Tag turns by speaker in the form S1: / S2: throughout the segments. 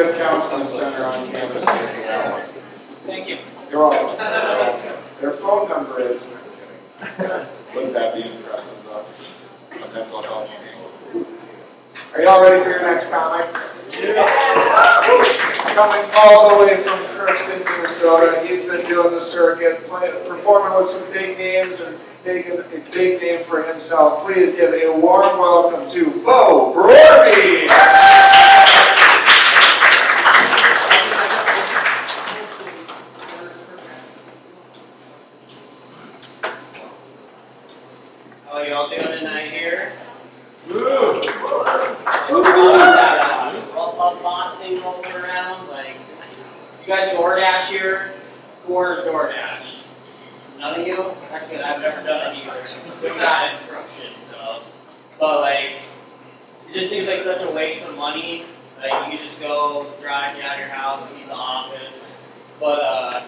S1: good counseling center on campus.
S2: Thank you.
S1: You're welcome. Their phone number is, wouldn't that be impressive though? Mental health. Are y'all ready for your next comic? Coming all the way from Kirsten, Minnesota. He's been doing the circuit, performing with some big names and making a big name for himself. Please give a warm welcome to Brorby.
S2: How are y'all doing tonight here?
S1: Woo!
S2: Roll thing rolling around. Like, you guys DoorDash here? Who orders DoorDash? None of you? That's good. I've never done it either. We got instructions, so. But like, it just seems like such a waste of money. Like, you just go drive you out of your house, leave the office. But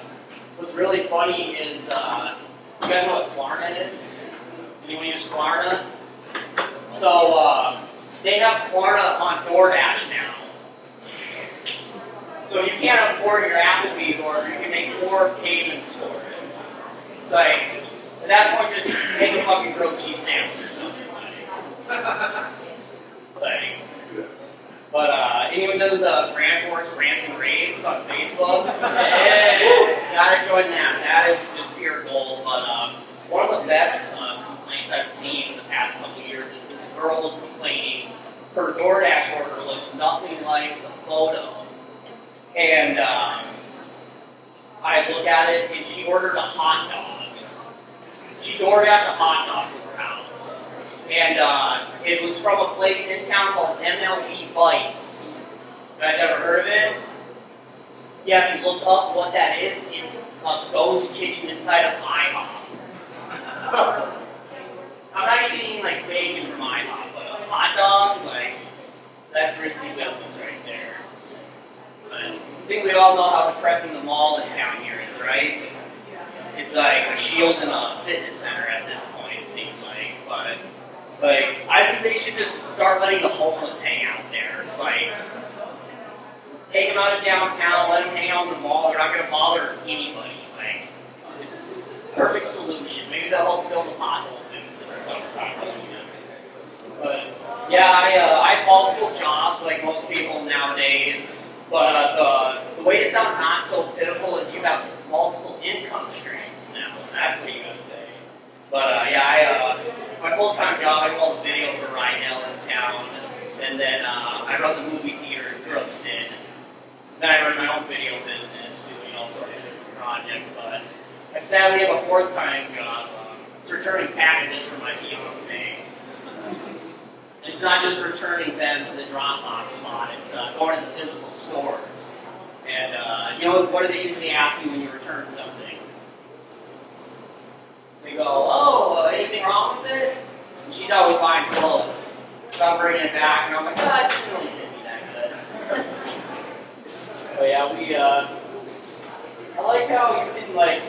S2: what's really funny is, you guys know what Klarna is? Anyone use Klarna? So they have Klarna on DoorDash now. So you can't afford your Applebee's order, you can make 4 payments for it. It's like, at that point, just make a fucking grilled cheese sandwich or something. Like, but anyone know the Grand Forks Rants and Raves on Facebook? Yeah, gotta join that. That is just pure gold. But one of the best complaints I've seen in the past couple of years is this girl was complaining her DoorDash order looked nothing like the photo. And I look at it, and she ordered a hot dog. She DoorDashed a hot dog to her house. And it was from a place in town called MLB Bites. You guys ever heard of it? Yeah, if you look up what that is, it's a ghost kitchen inside of IHOP. I'm not eating like bacon from IHOP, but a hot dog, like, that's risky business right there. But I think we all know how depressing the mall in town here is, right? It's like a Shields and a fitness center at this point, it seems like. But like, I think they should just start letting the homeless hang out there. It's like, take them out of downtown, let them hang out in the mall. They're not going to bother anybody. Like, it's a perfect solution. Maybe they'll help fill the potholes in the summertime. But yeah, I have multiple jobs like most people nowadays. But the way to sound not so pitiful is you have multiple income streams now. That's what you gotta say. But yeah, my full-time job, I call video for Rydell in town, and then I run the movie theater in Brookston. Then I run my own video business, doing all sorts of different projects. But I sadly have a fourth-time job. It's returning packages for my fiance. It's not just returning them to the Dropbox spot, it's going to the physical stores. And, you know, what do they usually ask you when you return something? They go, oh, anything wrong with it? And she's always buying clothes. So I'm bringing it back, and I'm like, it doesn't really fit me that good. But yeah, I like how you can, like,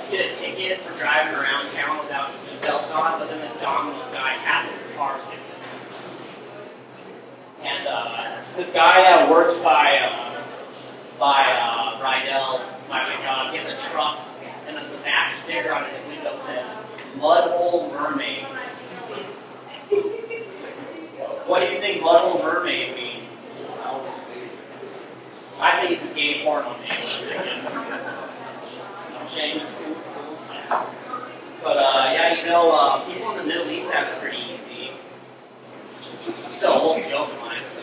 S2: get a ticket for driving around town without a seatbelt on, but then the Domino's guys has his car ticket. And this guy that works by Rydell, by my job, he has a truck, and the back sticker on his window says, Mudhole Mermaid. What do you think Mudhole Mermaid means? I think it's his gay porno name. I'm saying it's cool. But yeah, you know, people in the Middle East have it pretty easy. It's a whole joke of mine, so.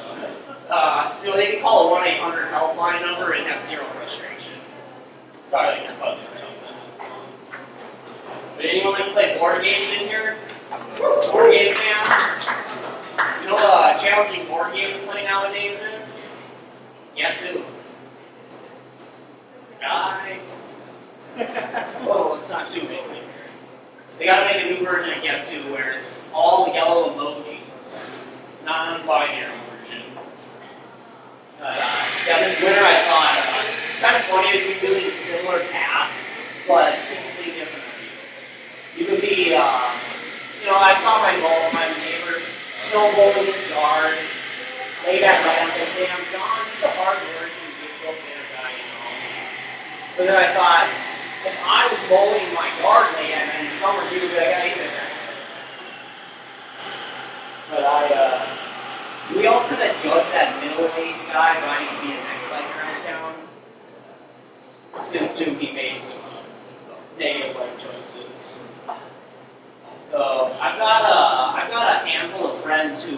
S2: You know, they can call a 1-800 helpline number and have zero frustration. Probably like his cousin or something. But anyone like to play board games in here? Board game fans? You know what a challenging board game to play nowadays is? Guess who? Guy. Oh, it's not too big. They gotta make a new version of Guess Who where it's all the yellow emojis, not an binary version. Yeah, this winter I thought it's kind of funny to be doing a similar task, but completely different. You could be, you know, I saw my neighbor snowballing his yard, late at night, I'm like, damn, John, he's a hard But then I thought, if I was mowing my yard late at night in summer, he would be like, "Hey, that." But we all kind of judge that middle-aged guy trying to be a next bike around town. It's going to assume he made some negative life choices. So I've got a handful of friends who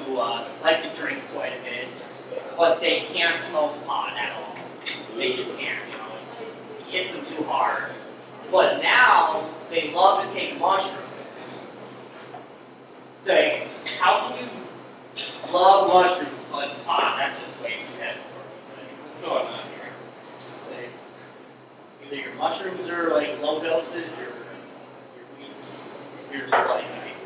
S2: like to drink quite a bit, but they can't smoke pot at all. They just can't, it hits them too hard. But now they love to take mushrooms. It's like, how can you love mushrooms but pot? That's just way too heavy for me. It's like, what's going on here? Like, either your mushrooms are like low dosage or your weeds. Yours are like night.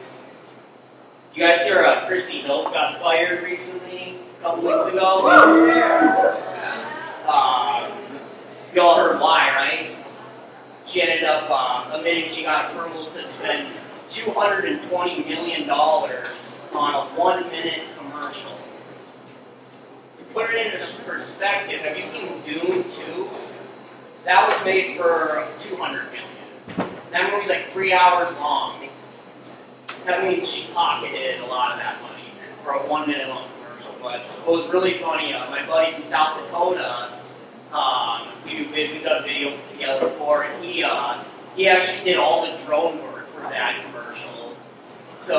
S2: You guys hear Christy Hill got fired recently, a couple weeks ago?
S1: Oh, yeah.
S2: You all heard why, right? She ended up admitting she got approval to spend $220 million on a 1-minute commercial. To put it into perspective, have you seen Dune 2? That was made for $200 million. That movie's like 3 hours long. That means she pocketed a lot of that money for a 1-minute long commercial. But what was really funny, my buddy from South Dakota, we've done a video together before, and he actually did all the drone work for that commercial. So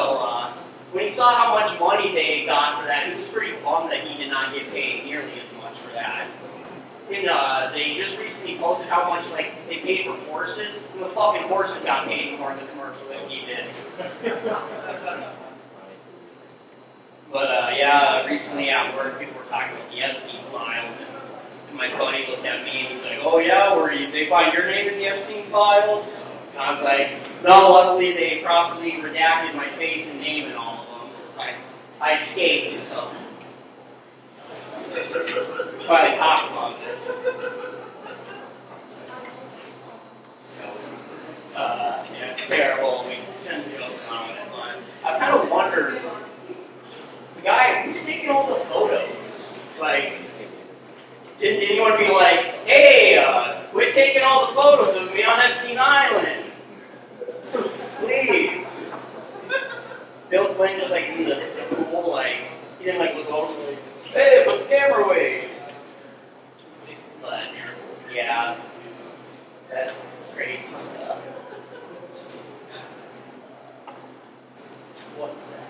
S2: when he saw how much money they got for that, he was pretty bummed that he did not get paid nearly as much for that. And they just recently posted how much they paid for horses, and the fucking horses got paid more in the commercial than he did. But yeah, recently at work, people were talking about the Epstein files, and my buddy looked at me and he's like, "Oh yeah, did they find your name in the Epstein files?" And I was like, "No, luckily they properly redacted my face and name in all of them. I escaped, so." Finally talk about it. Yeah, it's terrible. We shouldn't joke about it, but I kind of wondered, the guy who's taking all the photos, did anyone be like, "Hey, quit taking all the photos of me on Epstein Island, please"? Bill Clinton just in the pool, he didn't look over, "Hey, put the camera away." But yeah, that's crazy stuff. What's that?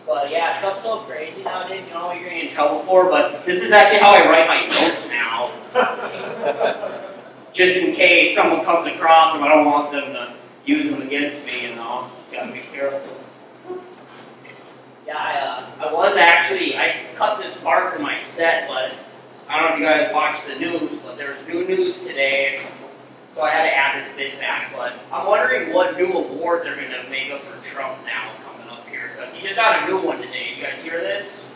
S2: But yeah, stuff's so crazy nowadays, you don't know what you're getting in trouble for, but this is actually how I write my notes now. Just in case someone comes across them, I don't want them to use them against me, Gotta be careful. Yeah, I cut this part from my set, but I don't know if you guys watched the news, but there's new news today, so I had to add this bit back, but I'm wondering what new award they're going to make up for Trump now coming up here, because he just got a new one today. You guys hear this?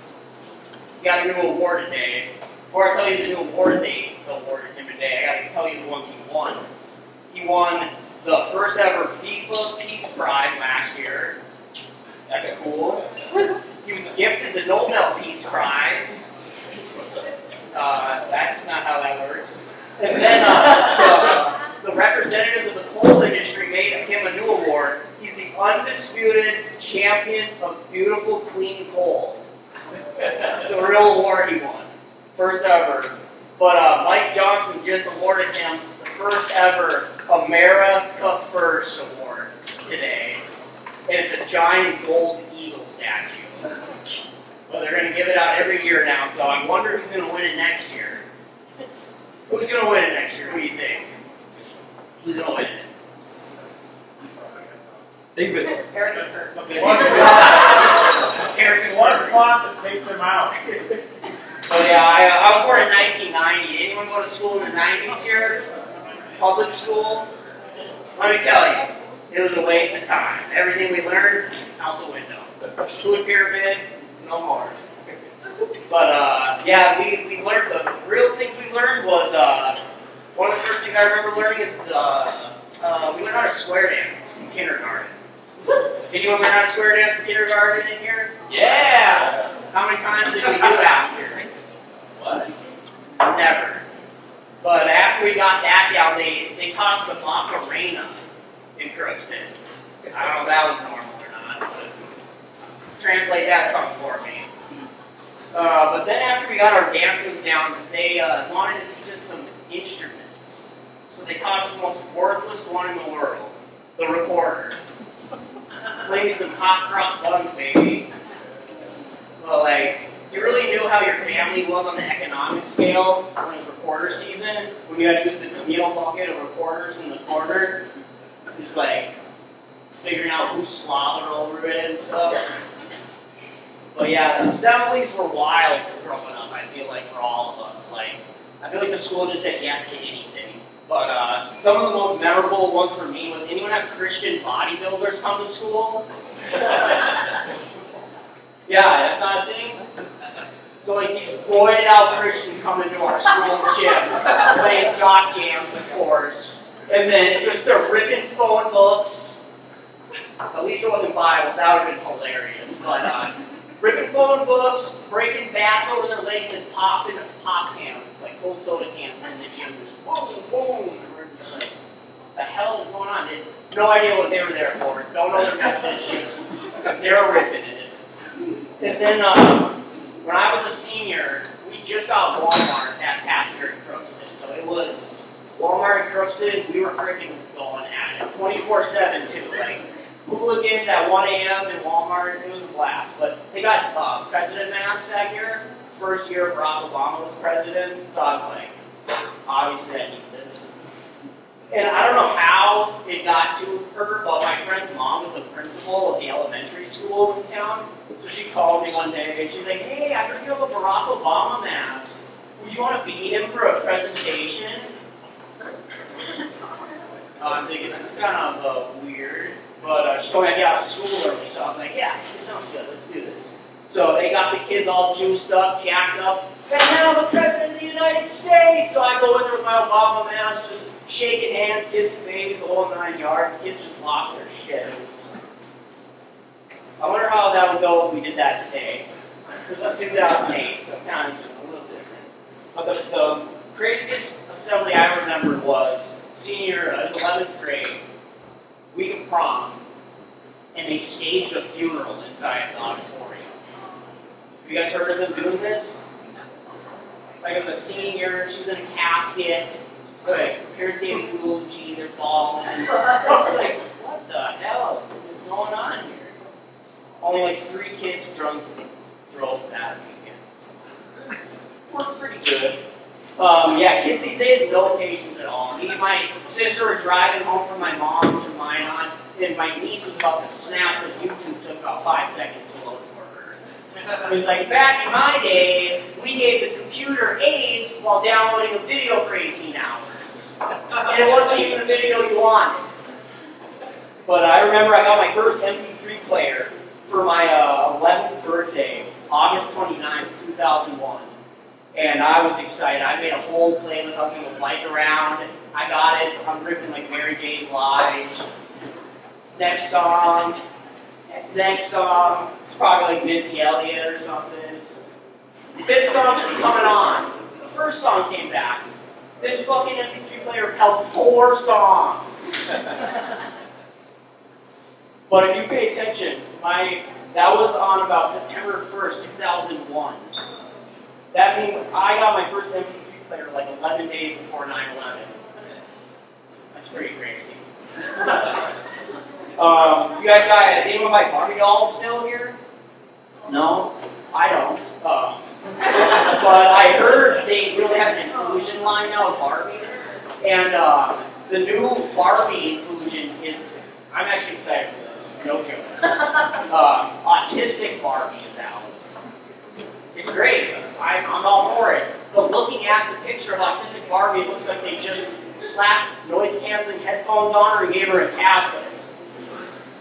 S2: He got a new award today. Before I tell you the new award they awarded him today, I got to tell you the ones he won. He won the first ever FIFA Peace Prize last year. That's cool. He was gifted the Nobel Peace Prize. That's not how that works. And then the representatives of the coal industry made him a new award. He's the undisputed champion of beautiful, clean coal. It's a real award he won. First ever. But Mike Johnson just awarded him the first ever America First award today. And it's a giant gold eagle statue. Well, they're going to give it out every year now, so I wonder who's going to win it next year. Who's going to win it next year? Who do you think? Who's going to win it?
S3: David.
S2: Eric.
S1: One plot that takes him out.
S2: Oh yeah, I was born in 1990. Anyone go to school in the 90s here? Public school? Let me tell you, it was a waste of time. Everything we learned, out the window. Food pyramid, no more. But yeah, we learned the real things we learned was one of the first things I remember learning is we learned how to square dance in kindergarten. Did anyone learn how to square dance in kindergarten in here?
S3: Yeah!
S2: How many times did we do it after?
S3: What?
S2: Never. But after after we got that down, they tossed the Macarena in Crookston. I don't know if that was normal or not, but translate that song for me. But then after we got our dance moves down, they wanted to teach us some instruments. So they taught us the most worthless one in the world, the recorder. Played some hot cross buns, baby. But like, you really knew how your family was on the economic scale when it was recorder season, when you had to use the communal bucket of recorders in the corner, just like figuring out who's slobbering over it and stuff. But yeah, the assemblies were wild growing up, I feel like, for all of us. Like, I feel like the school just said yes to anything. But some of the most memorable ones for me was, anyone have Christian bodybuilders come to school? Yeah, that's not a thing? So like these roided out Christians come into our school gym, playing jock jams, of course. And then just they're ripping phone books. At least it wasn't Bibles, that would have been hilarious. But ripping phone books, breaking bats over their legs, and popping pop cans, like full soda cans in the gym. Just boom, boom. And we're just like, what the hell is going on? No idea what they were there for. Don't know their message. Just, they're ripping it. And then when I was a senior, we just got Walmart at Passenger in Crookston. So it was Walmart in Crookston, we were freaking going at it. 24/7 too. Like hooligans at 1 a.m. in Walmart, it was a blast. But they got president masks that year. First year Barack Obama was president. So I was like, obviously I need this. And I don't know how it got to her, but my friend's mom was the principal of the elementary school in town. So she called me one day and she's like, hey, I heard you have a Barack Obama mask. Would you want to be him for a presentation? I'm thinking that's kind of weird. But she told me I get out of school early, so I was like, yeah, this sounds good, let's do this. So they got the kids all juiced up, jacked up, and now the President of the United States! So I go in there with my Obama mask, just shaking hands, kissing babies, the whole 9 yards. Kids just lost their shit. I wonder how that would go if we did that today. It was 2008, so times are a little different. But the craziest assembly I remember was senior, it was 11th grade, week of prom, and they staged a funeral inside the auditorium. Have you guys heard of them doing this? Like it was a senior, she was in a casket, like parents gave a eulogy, they're bawling. It's like, what the hell is going on here? Only like 3 kids drunk drove that weekend. Worked pretty good. Yeah, kids these days, no patience at all. Me and my sister were driving home from my mom's or mine on, and my niece was about to snap because YouTube took about 5 seconds to load for her. It was like, back in my day, we gave the computer AIDS while downloading a video for 18 hours. And it wasn't even the video you wanted. But I remember I got my first MP3 player for my 11th birthday, August 29th, 2001. And I was excited. I made a whole playlist. I was going to bike around. I got it. I'm ripping like Mary J. Blige. Next song. It's probably like Missy Elliott or something. The 5th song should be coming on. The first song came back. This fucking MP3 player held 4 songs. But if you pay attention, that was on about September 1st, 2001. That means I got my first MP3 player like 11 days before 9/11. That's pretty crazy. You guys got anyone of my Barbie dolls still here? No? I don't. But I heard they really have an inclusion line now of Barbies. And the new Barbie inclusion is, I'm actually excited for this. No jokes. Autistic Barbie is out. It's great. I'm all for it. But looking at the picture of Autistic Barbie, it looks like they just slapped noise-canceling headphones on her and gave her a tablet.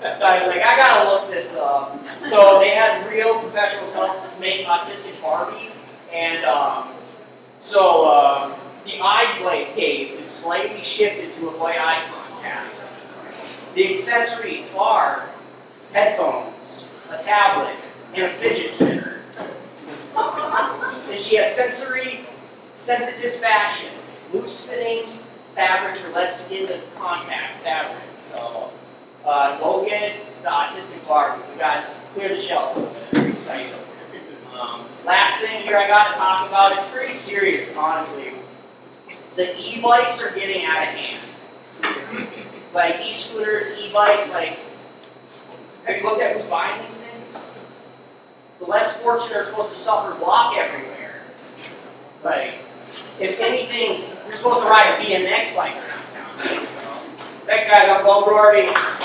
S2: So I was like, I gotta look this up. So they had real professionals help make Autistic Barbie. And the eye gaze is slightly shifted to avoid eye contact. The accessories are headphones, a tablet, and a fidget spinner. And she has sensory sensitive fashion. loose fitting fabrics or less skin to contact fabric. So go get the autistic Barbie. You guys clear the shelves with it. It's exciting. Last thing here I got to talk about, it's pretty serious, honestly. The e-bikes are getting out of hand. Like e-scooters, e-bikes, like, have you looked at who's buying these things? The less fortunate are supposed to suffer block everywhere. Like, if anything, you're supposed to ride a BMX bike around town. So, thanks guys, I'm Brorby.